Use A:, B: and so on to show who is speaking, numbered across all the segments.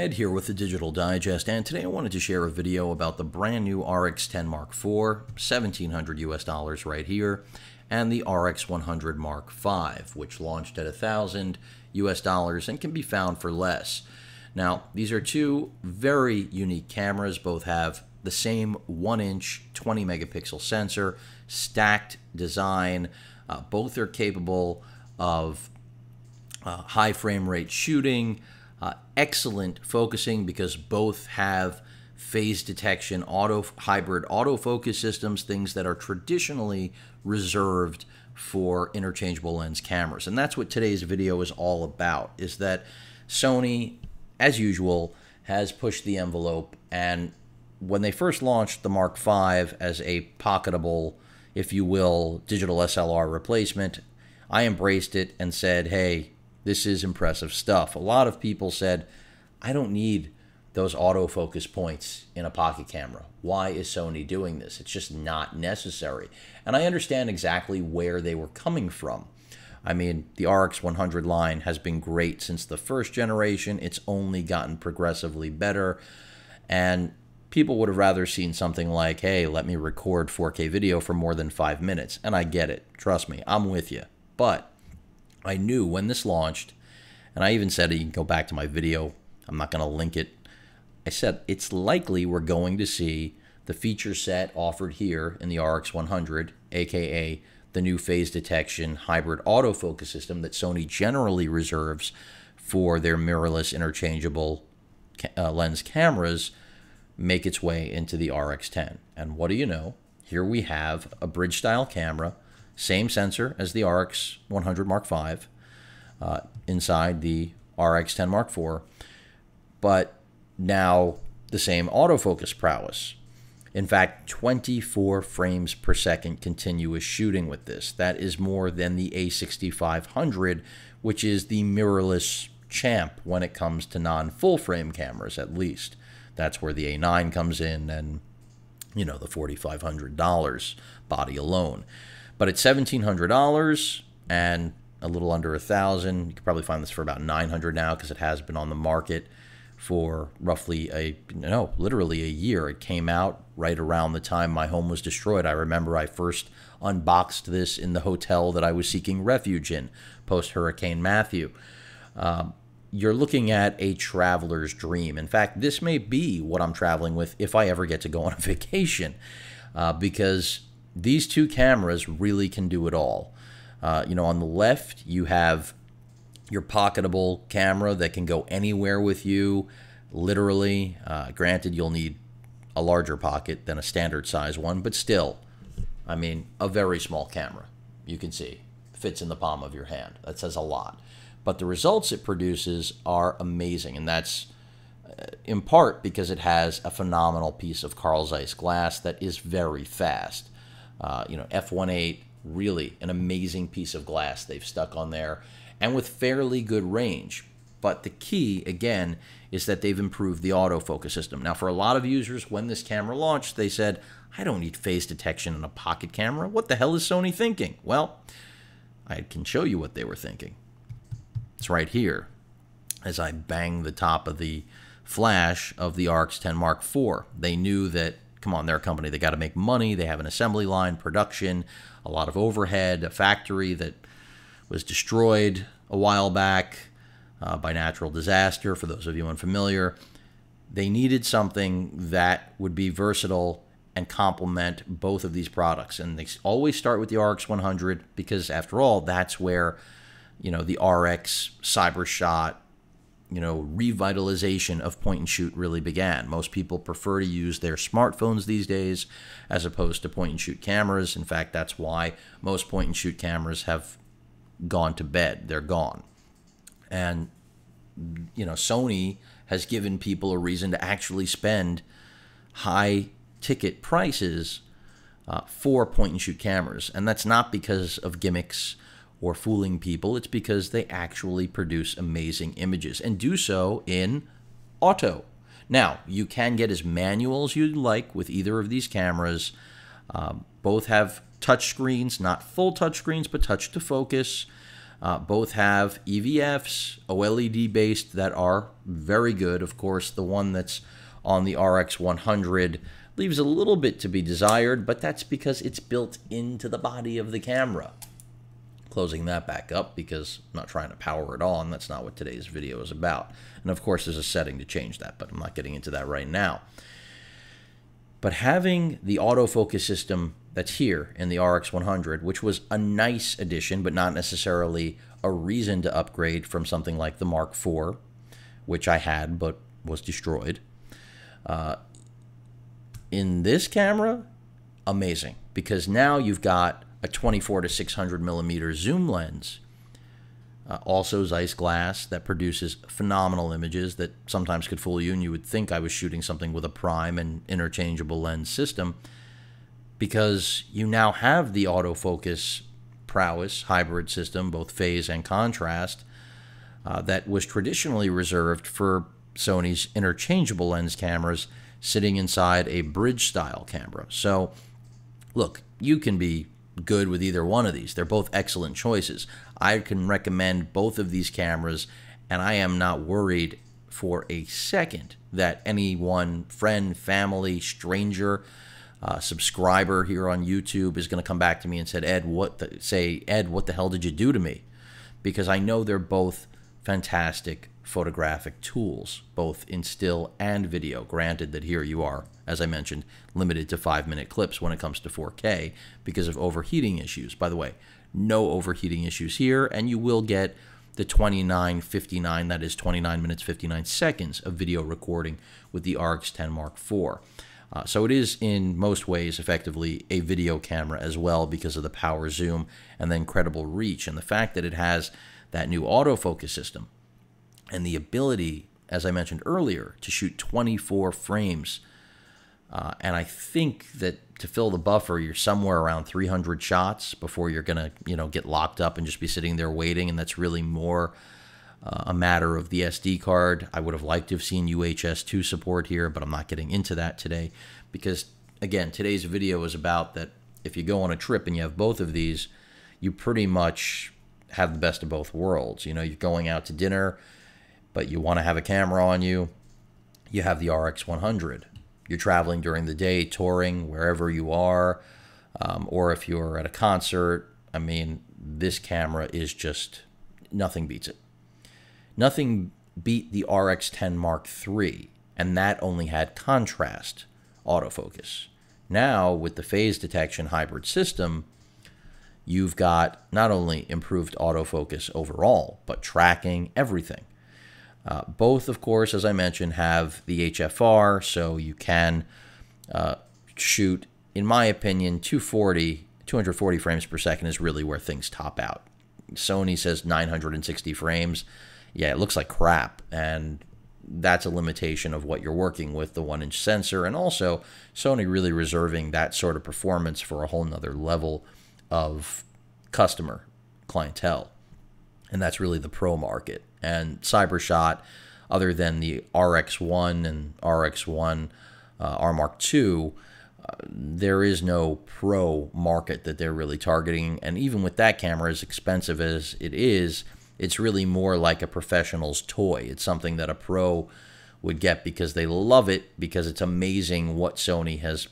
A: Ed here with the Digital Digest, and today I wanted to share a video about the brand new RX10 Mark IV, $1,700 right here, and the RX100 Mark V, which launched at $1,000 and can be found for less. Now, these are two very unique cameras. Both have the same 1-inch 20 megapixel sensor, stacked design. Both are capable of high frame rate shooting, excellent focusing because both have phase detection, hybrid autofocus systems, things that are traditionally reserved for interchangeable lens cameras. And that's what today's video is all about, is that Sony, as usual, has pushed the envelope. And when they first launched the Mark V as a pocketable, if you will, digital SLR replacement, I embraced it and said, hey, this is impressive stuff. A lot of people said, I don't need those autofocus points in a pocket camera. Why is Sony doing this? It's just not necessary. And I understand exactly where they were coming from. I mean, the RX100 line has been great since the first generation. It's only gotten progressively better. And people would have rather seen something like, hey, let me record 4K video for more than 5 minutes. And I get it. Trust me, I'm with you. But I knew when this launched, and I even said, you can go back to my video, I'm not going to link it. I said, it's likely we're going to see the feature set offered here in the RX100, aka the new phase detection hybrid autofocus system that Sony generally reserves for their mirrorless interchangeable lens cameras, make its way into the RX10. And what do you know? Here we have a bridge style camera, same sensor as the RX100 Mark V inside the RX10 Mark IV, but now the same autofocus prowess. In fact, 24 frames per second continuous shooting with this. That is more than the A6500, which is the mirrorless champ when it comes to non-full frame cameras, at least. That's where the A9 comes in and, you know, the $4,500 body alone. But it's $1,700 and a little under $1,000. You can probably find this for about $900 now because it has been on the market for roughly literally a year. It came out right around the time my home was destroyed. I remember I first unboxed this in the hotel that I was seeking refuge in post-Hurricane Matthew. You're looking at a traveler's dream. In fact, this may be what I'm traveling with if I ever get to go on a vacation, because these two cameras really can do it all. On the left, you have your pocketable camera that can go anywhere with you, literally. Granted, you'll need a larger pocket than a standard size one, but still, I mean, a very small camera. You can see, fits in the palm of your hand. That says a lot. But the results it produces are amazing, and that's in part because it has a phenomenal piece of Carl Zeiss glass that is very fast. F1.8, really an amazing piece of glass they've stuck on there, and with fairly good range. But the key, again, is that they've improved the autofocus system. Now, for a lot of users, when this camera launched, they said, I don't need phase detection in a pocket camera. What the hell is Sony thinking? Well, I can show you what they were thinking. It's right here, as I bang the top of the flash of the RX10 Mark IV. They knew that, come on, they're a company. They got to make money. They have an assembly line, production, a lot of overhead, a factory that was destroyed a while back by natural disaster, for those of you unfamiliar. They needed something that would be versatile and complement both of these products. And they always start with the RX100 because, after all, that's where, the RX Cybershot, revitalization of point-and-shoot really began. Most people prefer to use their smartphones these days as opposed to point-and-shoot cameras. In fact, that's why most point-and-shoot cameras have gone to bed. They're gone. And, Sony has given people a reason to actually spend high-ticket prices for point-and-shoot cameras. And that's not because of gimmicks or fooling people. It's because they actually produce amazing images and do so in auto. Now, you can get as manual as you'd like with either of these cameras. Both have touch screens, not full touch screens, but touch to focus. Both have EVFs, OLED based, that are very good. Of course, the one that's on the RX100 leaves a little bit to be desired, but that's because it's built into the body of the camera. Closing that back up because I'm not trying to power it on. That's not what today's video is about. And of course, there's a setting to change that, but I'm not getting into that right now. But having the autofocus system that's here in the RX100, which was a nice addition, but not necessarily a reason to upgrade from something like the Mark IV, which I had but was destroyed. In this camera, amazing, because now you've got a 24 to 600 millimeter zoom lens, also Zeiss glass, that produces phenomenal images that sometimes could fool you, and you would think I was shooting something with a prime and interchangeable lens system, because you now have the autofocus prowess hybrid system, both phase and contrast, that was traditionally reserved for Sony's interchangeable lens cameras sitting inside a bridge style camera. So look, you can be good with either one of these. They're both excellent choices. I can recommend both of these cameras, and I am not worried for a second that any one friend, family, stranger, subscriber here on YouTube is going to come back to me and say, Ed, what the hell did you do to me? Because I know they're both fantastic photographic tools, both in still and video. Granted that here you are, as I mentioned, limited to 5-minute clips when it comes to 4K because of overheating issues. By the way, no overheating issues here, and you will get the 29:59, that is 29 minutes 59 seconds of video recording with the RX10 Mark IV. So it is in most ways effectively a video camera as well because of the power zoom and the incredible reach, and the fact that it has that new autofocus system and the ability, as I mentioned earlier, to shoot 24 frames. And I think that to fill the buffer, you're somewhere around 300 shots before you're going to, get locked up and just be sitting there waiting. And that's really more a matter of the SD card. I would have liked to have seen UHS 2 support here, but I'm not getting into that today because, again, today's video is about that if you go on a trip and you have both of these, you pretty much have the best of both worlds. You're going out to dinner, but you want to have a camera on you, you have the RX100. You're traveling during the day, touring, wherever you are, or if you're at a concert, I mean, this camera is just, nothing beats it. Nothing beat the RX10 Mark III, and that only had contrast autofocus. Now, with the phase detection hybrid system, you've got not only improved autofocus overall, but tracking, everything. Both, of course, as I mentioned, have the HFR, so you can shoot, in my opinion, 240 frames per second is really where things top out. Sony says 960 frames. Yeah, it looks like crap, and that's a limitation of what you're working with, the 1-inch sensor, and also Sony really reserving that sort of performance for a whole nother level of customer clientele, and that's really the pro market. And Cybershot, other than the RX1 and RX1 R Mark II, there is no pro market that they're really targeting. And even with that camera, as expensive as it is, it's really more like a professional's toy. It's something that a pro would get because they love it, because it's amazing what Sony has,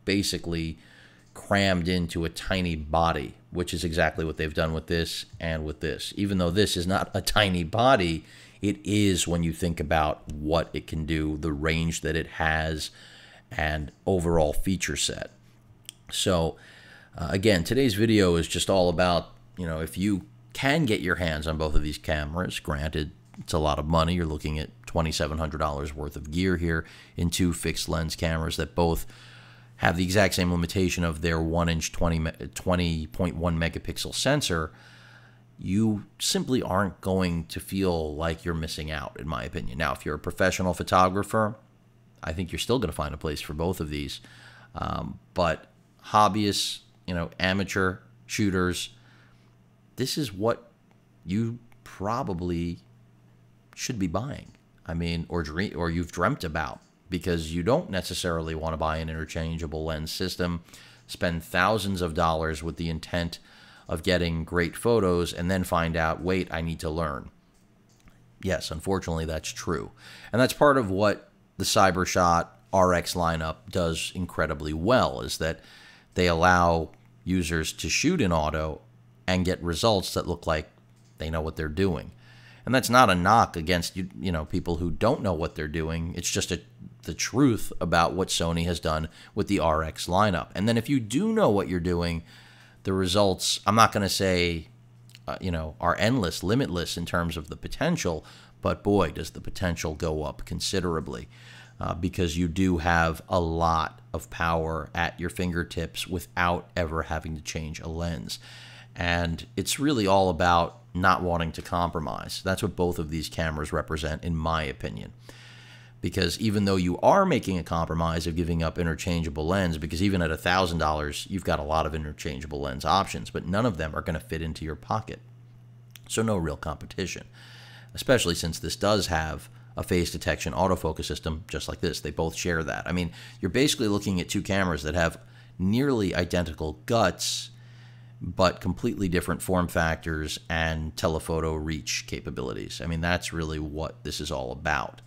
A: basically crammed into a tiny body, which is exactly what they've done with this and with this. Even though this is not a tiny body, it is when you think about what it can do, the range that it has, and overall feature set. So again, today's video is just all about, if you can get your hands on both of these cameras, granted, it's a lot of money. You're looking at $2,700 worth of gear here in two fixed lens cameras that both have the exact same limitation of their 1-inch 20.1 megapixel sensor. You simply aren't going to feel like you're missing out, in my opinion. Now, if you're a professional photographer, I think you're still going to find a place for both of these. But hobbyists, amateur shooters, this is what you probably should be buying. I mean, or you've dreamt about, because you don't necessarily want to buy an interchangeable lens system, spend thousands of dollars with the intent of getting great photos and then find out, wait, I need to learn. Yes, unfortunately, that's true. And that's part of what the CyberShot RX lineup does incredibly well, is that they allow users to shoot in auto and get results that look like they know what they're doing. And that's not a knock against people who don't know what they're doing. It's just the truth about what Sony has done with the RX lineup. And then if you do know what you're doing, the results, I'm not going to say, are endless, limitless in terms of the potential, but boy, does the potential go up considerably, because you do have a lot of power at your fingertips without ever having to change a lens. And it's really all about not wanting to compromise. That's what both of these cameras represent, in my opinion. Because even though you are making a compromise of giving up interchangeable lens, because even at $1,000, you've got a lot of interchangeable lens options, but none of them are going to fit into your pocket. So no real competition, especially since this does have a phase detection autofocus system just like this. They both share that. I mean, you're basically looking at two cameras that have nearly identical guts, but completely different form factors and telephoto reach capabilities. I mean, that's really what this is all about.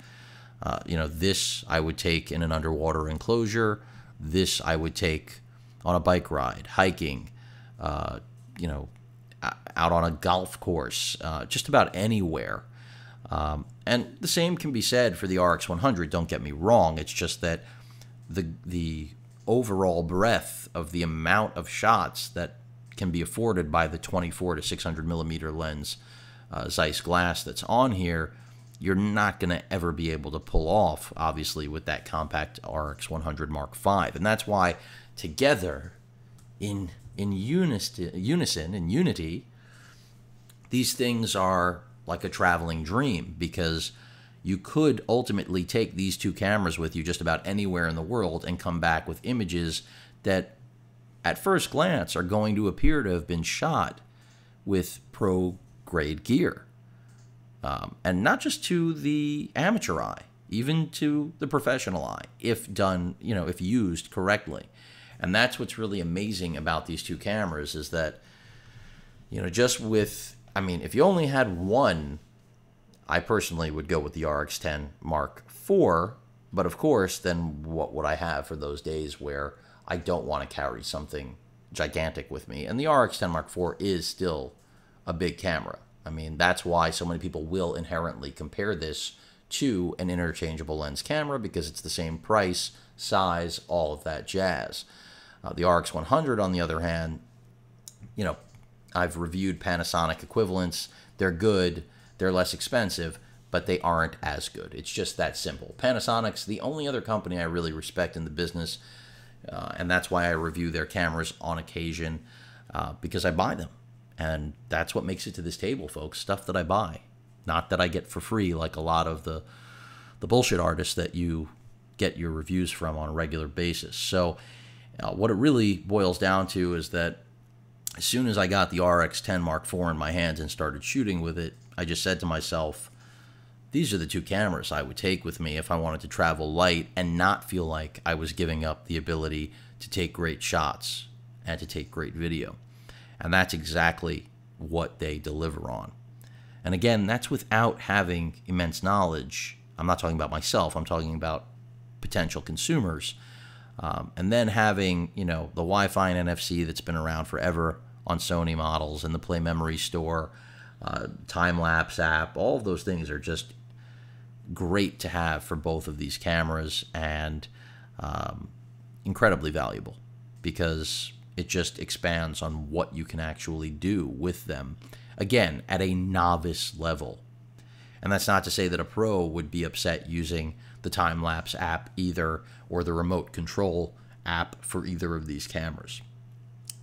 A: This I would take in an underwater enclosure. This I would take on a bike ride, hiking, out on a golf course, just about anywhere. And the same can be said for the RX100, don't get me wrong. It's just that the overall breadth of the amount of shots that can be afforded by the 24 to 600 millimeter lens Zeiss glass that's on here, you're not going to ever be able to pull off, obviously, with that compact RX100 Mark V. And that's why together, in unison, in unity, these things are like a traveling dream, because you could ultimately take these two cameras with you just about anywhere in the world and come back with images that at first glance are going to appear to have been shot with pro-grade gear. And not just to the amateur eye, even to the professional eye, if done, if used correctly. And that's what's really amazing about these two cameras, is that, just with, if you only had one, I personally would go with the RX10 Mark IV, but of course, then what would I have for those days where I don't want to carry something gigantic with me? And the RX10 Mark IV is still a big camera. That's why so many people will inherently compare this to an interchangeable lens camera, because it's the same price, size, all of that jazz. The RX100, on the other hand, I've reviewed Panasonic equivalents. They're good, they're less expensive, but they aren't as good. It's just that simple. Panasonic's the only other company I really respect in the business, and that's why I review their cameras on occasion, because I buy them. And that's what makes it to this table, folks. Stuff that I buy. Not that I get for free like a lot of the bullshit artists that you get your reviews from on a regular basis. So what it really boils down to is that as soon as I got the RX10 Mark IV in my hands and started shooting with it, I just said to myself, these are the two cameras I would take with me if I wanted to travel light and not feel like I was giving up the ability to take great shots and to take great video. And that's exactly what they deliver on. And again, that's without having immense knowledge. I'm not talking about myself. I'm talking about potential consumers. And then having, the Wi-Fi and NFC that's been around forever on Sony models, and the Play Memory Store, time-lapse app, all of those things are just great to have for both of these cameras, and incredibly valuable, because it just expands on what you can actually do with them, again, at a novice level. And that's not to say that a pro would be upset using the time-lapse app either, or the remote control app for either of these cameras.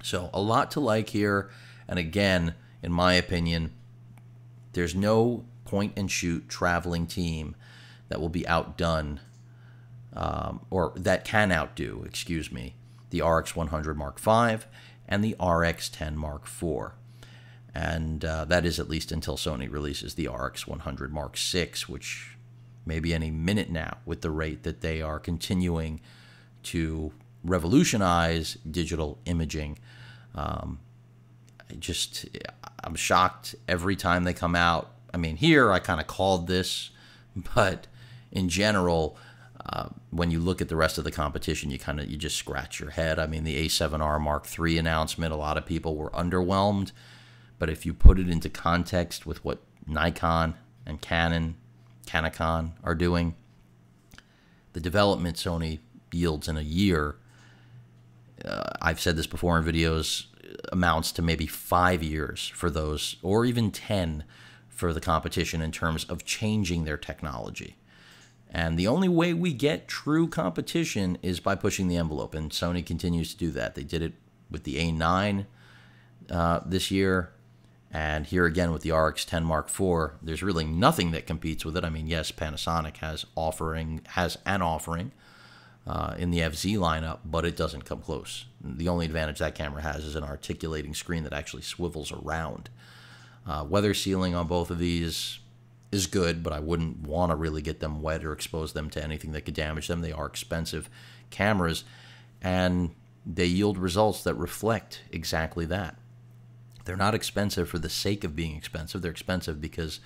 A: So a lot to like here, and again, in my opinion, there's no point-and-shoot traveling team that will be outdone, or that can outdo, excuse me, the RX100 Mark V and the RX10 Mark IV. And that is at least until Sony releases the RX100 Mark VI, which may be any minute now, with the rate that they are continuing to revolutionize digital imaging. I'm shocked every time they come out. I mean, here I kind of called this, but in general, when you look at the rest of the competition, you just scratch your head. I mean, the A7R Mark III announcement, a lot of people were underwhelmed, but if you put it into context with what Nikon and Canon are doing, the development Sony yields in a year, I've said this before in videos, amounts to maybe 5 years for those, or even 10 for the competition in terms of changing their technology. And the only way we get true competition is by pushing the envelope, and Sony continues to do that. They did it with the A9 this year, and here again with the RX10 Mark IV. There's really nothing that competes with it. I mean, yes, Panasonic has an offering in the FZ lineup, but it doesn't come close. The only advantage that camera has is an articulating screen that actually swivels around. Weather sealing on both of these is good, but I wouldn't want to really get them wet or expose them to anything that could damage them. They are expensive cameras, and they yield results that reflect exactly that. They're not expensive for the sake of being expensive. They're expensive because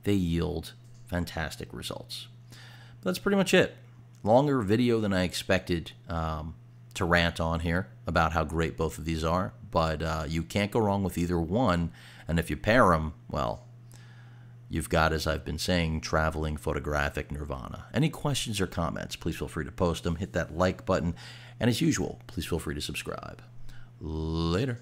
A: they yield fantastic results. But that's pretty much it. Longer video than I expected to rant on here about how great both of these are, but you can't go wrong with either one, and if you pair them, well, you've got, as I've been saying, traveling photographic nirvana. Any questions or comments, please feel free to post them. Hit that like button. And as usual, please feel free to subscribe. Later.